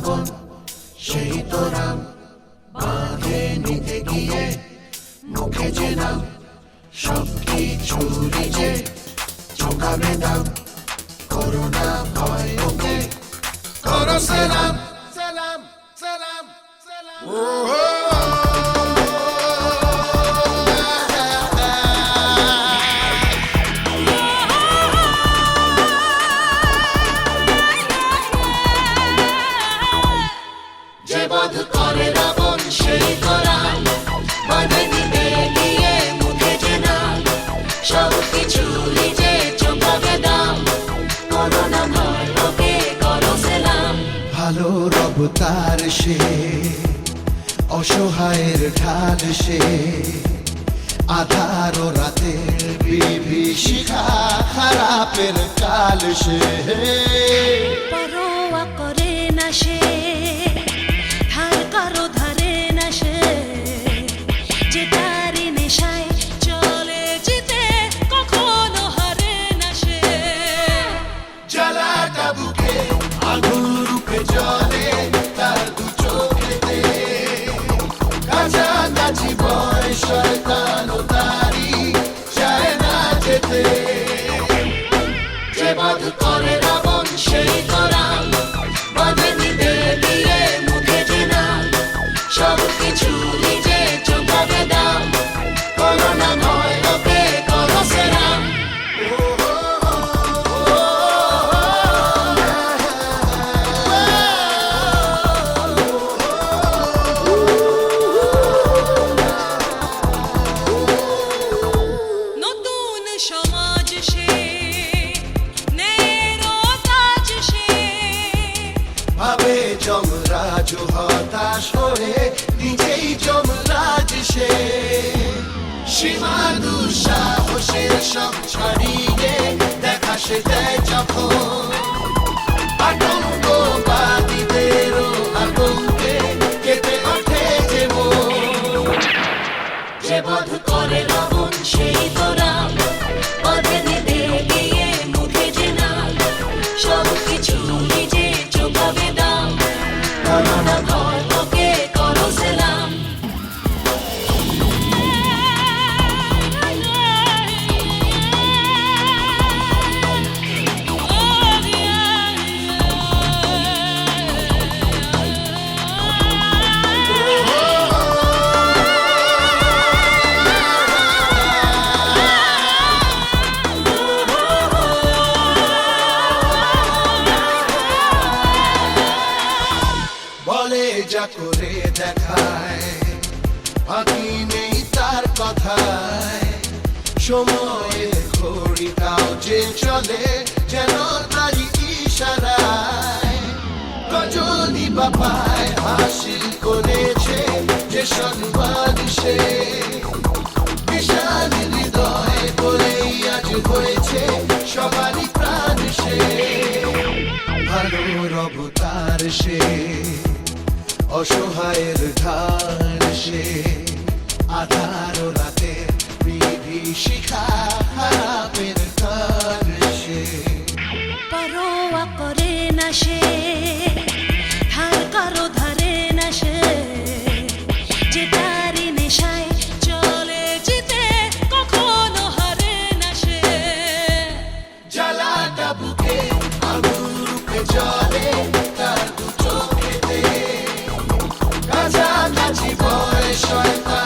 আপন সেই তো রাম, বাঁধে নিতে গিয়ে মুখে যে নাম, সব কিছুরই যে চোখাবে দাম। করোনা ভয় ওকে করো সালাম, সালাম সালাম সালাম। যে বধ করে রাবণ সেই তো রাম, বাঁধে নিতে গিয়ে মুখে যে নাম, সব কিছুরই যে চোখাবে দাম। করোনা ভয় ওকে করো সালাম। ভালো রব তার সে, অসহায়ের ঢাল সে, আধার ও রাতের বিভীষিকা, খারাপের কাল সে। পরোয়া করে না সে, ধার কারো ধারে না সে, যে তারি নেশায় চলে যেতে কখনো হারে না সে। জ্বালাটা বুকে আগুন রূপে জ্বলে তার দু চোখেতে, কাছাকাছি ভয় শয়তান ও তারি চায় না যেতে। যে বধ করে রাবণ সেই তো রাম, বাঁধে নিতে গিয়ে মুখে যে নাম, সব কিছু নিজে চোখাবে দাম। করোনা ভয় ওকে করো সালাম। নতুন সমাজ সে, ন্যায়ের কাজ সে, ভাবে যমরাজ হতাশ হয়ে নিজেই যমরাজ সে। সীমা দুঃসাহসের সব ছাড়িয়ে দেখা সে দেয় যখন, আতঙ্কবাদীদেরও আতঙ্কে কেঁপে ওঠে যে মন। যে বধ করে রাবণ সেই তো রাম, বাঁধে নিতে গিয়ে মুখে যে নাম, সব কিছু নিজে চোখাবে দাম। করোনা ভয় ওকে করো সালাম। বলে যা করে দেখায়, ফাঁকি নেই তার কথায়। সময়ের ঘড়িটাও যে চলে যেন তারই ইশারায়। রজনী বাপায় হাসিল করেছে যে সম্মান সে, বিশাল হৃদয় বলেই আজ হয়েছে সবারই প্রাণ সে। ভালো রব তার সে, অসহায়ের ঢাল সে, আধার ও রাতে বিভীষিকা, খারাপের কাল সে। পরোয়া করে না সে, ধার কারো ধারে না সে, যে তারি নেশায় চলে যেতে কখনো হারে না সে। জ্বালাটা বুকে আগুন রূপে জ্বলে তার দু চোখেতে, কাছাকাছি ভয় শয়তান